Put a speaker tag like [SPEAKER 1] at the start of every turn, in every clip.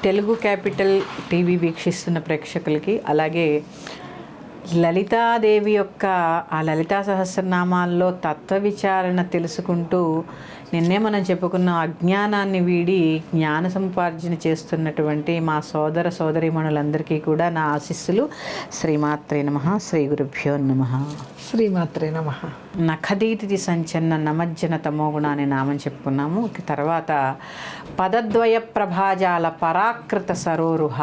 [SPEAKER 1] Telugu capital TV వీక్షిస్తున్న ప్రేక్షకులకి, అలాగే లలితాదేవి యొక్క ఆ లలితా సహస్రనామాల్లో తత్వ విచారణ తెలుసుకుంటూ నిన్నే మనం చెప్పుకున్న అజ్ఞానాన్ని వీడి జ్ఞాన సముపార్జన చేస్తున్నటువంటి మా సోదర సోదరీమణులందరికీ కూడా నా ఆశీస్సులు. శ్రీమాత్రే నమః. శ్రీ గురుభ్యో నమః.
[SPEAKER 2] శ్రీమాత్రే నమః.
[SPEAKER 1] నఖదీతి సంచన్న నమజ్జన తమోగుణ అనే నామం చెప్పుకున్నాము. తర్వాత పదద్వయ ప్రభాజాల పరాకృత సరోరుహ.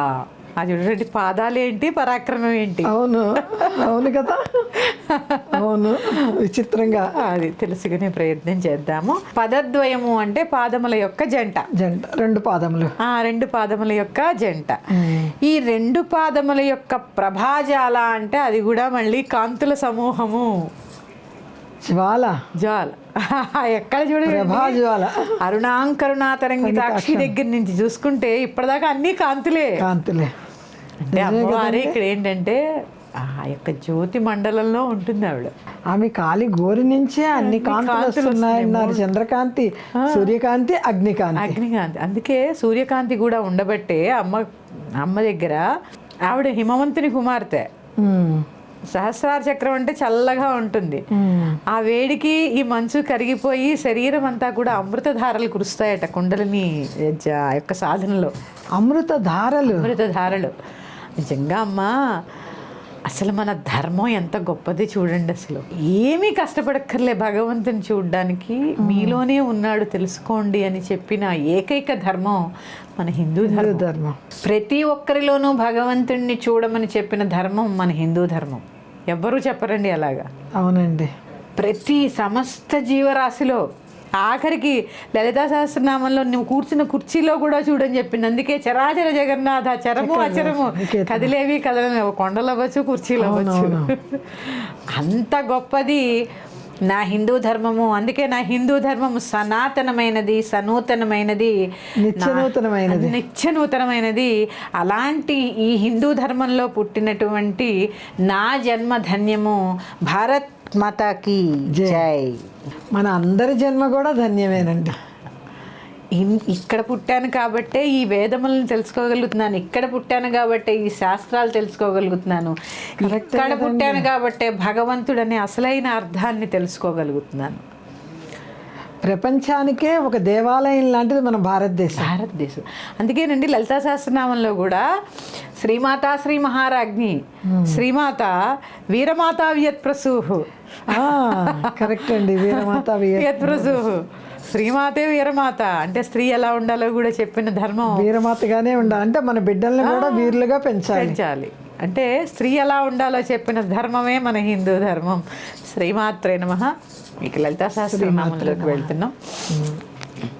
[SPEAKER 1] అది చూడండి, పాదాలు ఏంటి, పరాక్రమం ఏంటి.
[SPEAKER 2] అవును అవును కదా, అవును, విచిత్రంగా
[SPEAKER 1] అది తెలుసుకునే ప్రయత్నం చేద్దాము. పదద్వయము అంటే పాదముల యొక్క జంట.
[SPEAKER 2] రెండు పాదములు,
[SPEAKER 1] రెండు పాదముల యొక్క జంట. ఈ రెండు పాదముల యొక్క ప్రభాజాల అంటే అది కూడా మళ్ళీ కాంతుల సమూహము.
[SPEAKER 2] జ్వాల
[SPEAKER 1] ఎక్కడ చూడండి,
[SPEAKER 2] ప్రభాజ్వాల.
[SPEAKER 1] అరుణాంకరుణాతరంగితాక్షి దగ్గర నుంచి చూసుకుంటే ఇప్పటిదాకా అన్ని కాంతులే. అంటే అమ్మవారి ఇక్కడ ఏంటంటే ఆ యొక్క జ్యోతి మండలంలో ఉంటుంది ఆవిడ.
[SPEAKER 2] ఆమె కాలి గోరి నుంచే అన్ని కాంతులు వస్తున్నాయన్నారు. చంద్రకాంతి, సూర్యకాంతి, అగ్నికాంతి.
[SPEAKER 1] అందుకే సూర్యకాంతి కూడా ఉండబట్టే అమ్మ దగ్గర ఆవిడ హిమవంతుని కుమార్తె. సహస్రార చక్రం అంటే చల్లగా ఉంటుంది. ఆ వేడికి ఈ మంచు కరిగిపోయి శరీరం అంతా కూడా అమృతధారలు కురుస్తాయట కుండలిని యొక్క సాధనలో. అమృతధారలు నిజంగా అమ్మా, అసలు మన ధర్మం ఎంత గొప్పది చూడండి. అసలు ఏమీ కష్టపడక్కర్లే భగవంతుని చూడడానికి, మీలోనే ఉన్నాడు తెలుసుకోండి అని చెప్పిన ఏకైక ధర్మం మన హిందూ ధర్మం. ప్రతి ఒక్కరిలోనూ భగవంతుణ్ణి చూడమని చెప్పిన ధర్మం మన హిందూ ధర్మం. ఎవ్వరూ చెప్పరండి అలాగా.
[SPEAKER 2] అవునండి.
[SPEAKER 1] ప్రతి సమస్త జీవరాశిలో, ఆఖరికి లలితా సహస్రనామంలో నువ్వు కూర్చున్న కుర్చీలో కూడా చూడని చెప్పింది. అందుకే చరాచర జగన్నాథ, చరము అచరము, కదిలేవి కదలలేవు, కొండలు అవ్వచ్చు, కుర్చీలు అవ్వచ్చు. అంత గొప్పది నా హిందూ ధర్మము. అందుకే నా హిందూ ధర్మము సనాతనమైనది, సనూతనమైనది, నిత్యనూతనమైనది. అలాంటి ఈ హిందూ ధర్మంలో పుట్టినటువంటి నా జన్మ ధన్యము. భారత్ మాతాకి జై.
[SPEAKER 2] మన అందరి జన్మ కూడా ధన్యమేనండి.
[SPEAKER 1] ఇక్కడ పుట్టాను కాబట్టే ఈ వేదములను తెలుసుకోగలుగుతున్నాను, ఇక్కడ పుట్టాను కాబట్టే ఈ శాస్త్రాలు తెలుసుకోగలుగుతున్నాను, ఇక్కడ పుట్టాను కాబట్టే భగవంతుడనే అసలైన అర్థాన్ని తెలుసుకోగలుగుతున్నాను.
[SPEAKER 2] ప్రపంచానికే ఒక దేవాలయం లాంటిది మన భారతదేశం.
[SPEAKER 1] అందుకేనండి లలితా సహస్రనామంలో కూడా శ్రీమాత శ్రీ మహారాజ్ఞి, శ్రీమాత వీరమాత వియత్ప్రసూహు.
[SPEAKER 2] కరెక్ట్ అండి, వీరమాత
[SPEAKER 1] వియత్ప్రసూహు. శ్రీమాతే వీరమాత అంటే స్త్రీ ఎలా ఉండాలో కూడా చెప్పిన ధర్మం.
[SPEAKER 2] వీరమాతగానే ఉండాలి అంటే మన బిడ్డల్ని కూడా వీరులుగా పెంచాలి.
[SPEAKER 1] అంటే స్త్రీ ఎలా ఉండాలో చెప్పిన ధర్మమే మన హిందూ ధర్మం. శ్రీమాత్రే నమః. ఇక లలితా సహస్రనామంలోకి వెళ్తున్నాం.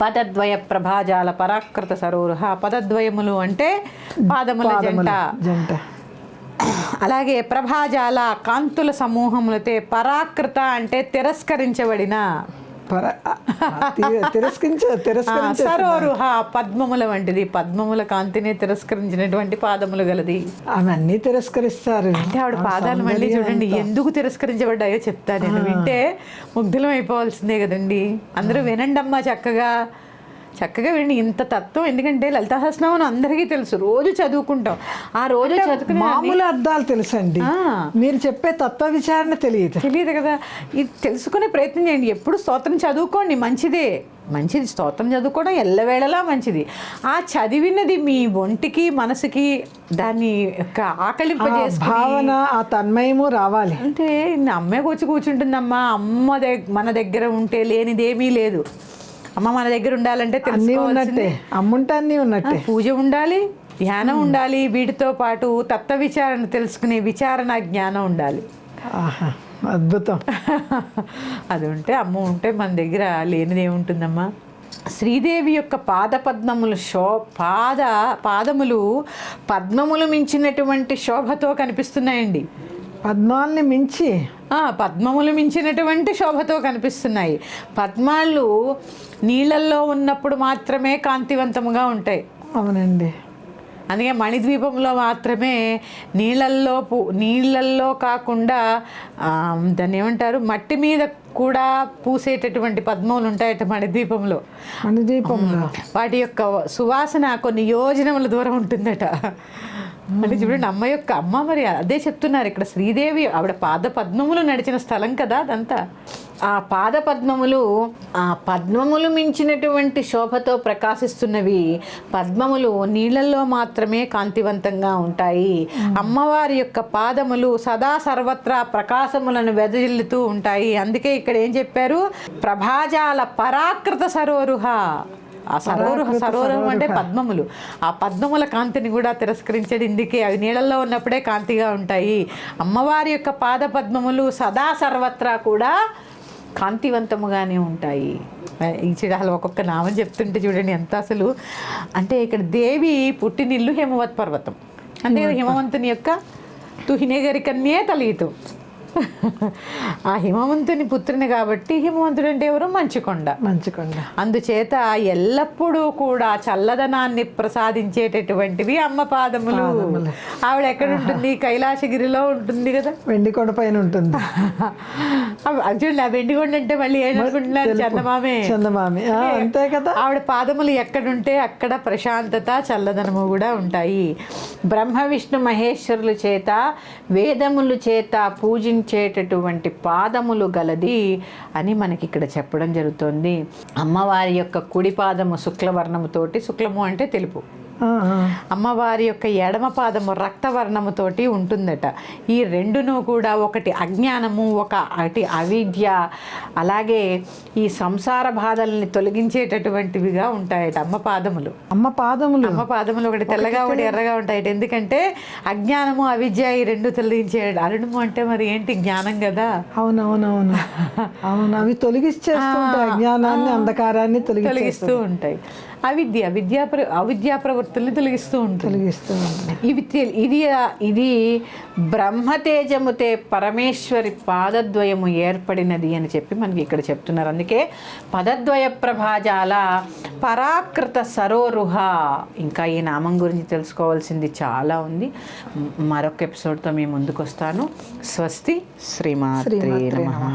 [SPEAKER 1] పదద్వయ ప్రభాజాల పరాకృత సరోరుహ. పదద్వయములు అంటే పాదముల జంట. అలాగే ప్రభాజాల కాంతుల సమూహములతే. పరాకృత అంటే తిరస్కరించబడిన. సరోరుహ పద్మముల వంటిది. పద్మముల కాంతిని తిరస్కరించినటువంటి పాదములు గలది.
[SPEAKER 2] అవన్నీ తిరస్కరిస్తారు
[SPEAKER 1] అంటే ఆవిడ పాదాలు మళ్ళీ చూడండి ఎందుకు తిరస్కరించబడ్డాయో చెప్తా నేను. వింటే ముగ్ధులం అయిపోవాల్సిందే కదండి. అందరూ వినండి అమ్మా, చక్కగా వినండి ఇంత తత్వం. ఎందుకంటే లలితా సహస్రనామం అందరికీ తెలుసు, రోజు చదువుకుంటాం. ఆ రోజు చదువుకునే
[SPEAKER 2] మామూలు అర్థాలు తెలుసండి, మీరు చెప్పే తత్వ విచారణ తెలియదు
[SPEAKER 1] కదా. ఇది తెలుసుకునే ప్రయత్నం చేయండి. ఎప్పుడు స్తోత్రం చదువుకోండి, మంచిది. స్తోత్రం చదువుకోవడం ఎల్లవేళలా మంచిది. ఆ చదివినది మీ ఒంటికి మనసుకి దాన్ని ఆకలింపజేసే
[SPEAKER 2] భావన, ఆ తన్మయము రావాలి.
[SPEAKER 1] అంటే అమ్మే కూర్చుంటుందమ్మా. మన దగ్గర ఉంటే లేనిదేమీ లేదు. అమ్మ మన దగ్గర ఉండాలంటే
[SPEAKER 2] తెలుసుకోవాలంటే అమ్ముంటే అన్నీ ఉన్నట్టే.
[SPEAKER 1] పూజ ఉండాలి, ధ్యానం ఉండాలి, వీటితో పాటు తత్వ విచారణ తెలుసుకునే విచారణ జ్ఞానం ఉండాలి.
[SPEAKER 2] అద్భుతం.
[SPEAKER 1] అది ఉంటే, అమ్మ ఉంటే మన దగ్గర లేనిది ఏముంటుందమ్మా. శ్రీదేవి యొక్క పాదములు పద్మములు మించినటువంటి శోభతో కనిపిస్తున్నాయండి. పద్మములు మించినటువంటి శోభతో కనిపిస్తున్నాయి. పద్మాలు నీళ్ళల్లో ఉన్నప్పుడు మాత్రమే కాంతివంతముగా ఉంటాయి.
[SPEAKER 2] అవునండి.
[SPEAKER 1] అందుకే మణిద్వీపంలో మాత్రమే నీళ్ళల్లో కాకుండా దాన్ని ఏమంటారు, మట్టి మీద కూడా పూసేటటువంటి పద్మములు ఉంటాయట మణిద్వీపంలో.
[SPEAKER 2] మణిద్వీపంలో
[SPEAKER 1] వాటి యొక్క సువాసన కొన్ని యోజనముల దూరం ఉంటుందట. అంటే చూడండి అమ్మ మరి అదే చెప్తున్నారు ఇక్కడ. శ్రీదేవి ఆవిడ పాద పద్మములు నడిచిన స్థలం కదా అదంతా. ఆ పాద పద్మములు, ఆ పద్మములు మించినటువంటి శోభతో ప్రకాశిస్తున్నవి. పద్మములు నీళ్ళల్లో మాత్రమే కాంతివంతంగా ఉంటాయి. అమ్మవారి యొక్క పాదములు సదా సర్వత్రా ప్రకాశములను వెదజిల్లుతూ ఉంటాయి. అందుకే ఇక్కడ ఏం చెప్పారు, ప్రభాజాల పరాకృత సరోరుహ. ఆ సరోరుహం అంటే పద్మములు. ఆ పద్మముల కాంతిని కూడా తిరస్కరించేది ఇందుకే. అవి నీళ్ళల్లో ఉన్నప్పుడే కాంతిగా ఉంటాయి. అమ్మవారి యొక్క పాద పద్మములు సదా సర్వత్రా కూడా కాంతివంతముగానే ఉంటాయి. ఈ చిడాలు ఒక్కొక్క నామం చెప్తుంటే చూడండి ఎంత అసలు. అంటే ఇక్కడ దేవి పుట్టినిల్లు హిమవత్ పర్వతం. అంటే హిమవంతుని యొక్క తుహినగరి కన్యే తలీతు. ఆ హిమవంతుని పుత్రుని కాబట్టి హిమవంతుడు అంటే ఎవరు, మంచుకొండ. అందుచేత ఎల్లప్పుడూ కూడా చల్లదనాన్ని ప్రసాదించేటటువంటివి అమ్మ పాదములు. ఆవిడ ఎక్కడ ఉంటుంది, కైలాసగిరిలో ఉంటుంది కదా,
[SPEAKER 2] వెండికొండ పైన ఉంటుంది.
[SPEAKER 1] చూడండి ఆ వెండికొండ అంటే మళ్ళీ ఏమనుకుంటున్నారు, చందమామే
[SPEAKER 2] అంతే కదా.
[SPEAKER 1] ఆవిడ పాదములు ఎక్కడుంటే అక్కడ ప్రశాంతత చల్లదనము కూడా ఉంటాయి. బ్రహ్మ విష్ణు మహేశ్వరుల చేత వేదములు చేత పూజించేటటువంటి పాదములు గలది అని మనకి ఇక్కడ చెప్పడం జరుగుతుంది. అమ్మవారి యొక్క కుడి పాదము శుక్లవర్ణముతోటి, శుక్లము అంటే తెలుపు, అమ్మవారి యొక్క ఎడమ పాదము రక్తవర్ణముతోటి ఉంటుందట. ఈ రెండును కూడా ఒకటి అజ్ఞానము, ఒకటి అవిద్య, అలాగే ఈ సంసార బాధల్ని తొలగించేటటువంటివిగా ఉంటాయట అమ్మ పాదములు. ఒకటి తెల్లగా ఒకటి ఎర్రగా ఉంటాయట. ఎందుకంటే అజ్ఞానము అవిద్య ఈ రెండు తొలగించే. అరుణము అంటే మరి ఏంటి, జ్ఞానం కదా.
[SPEAKER 2] అవును అవి తొలగిస్తేస్తుంటాయి, అజ్ఞానాన్ని అంధకారాన్ని తొలగిస్తూ ఉంటాయి.
[SPEAKER 1] అవిద్యా ప్రవృత్తుల్ని తొలగిస్తూ ఉంటుంది. ఇది బ్రహ్మతేజముతే పరమేశ్వరి పాదద్వయము ఏర్పడినది అని చెప్పి మనకి ఇక్కడ చెప్తున్నారు. అందుకే పదద్వయ ప్రభాజాల పరాకృత సరోరుహ. ఇంకా ఈ నామం గురించి తెలుసుకోవాల్సింది చాలా ఉంది. మరొక ఎపిసోడ్తో మీ ముందుకు వస్తాను. స్వస్తి. శ్రీమాత్రే నమః.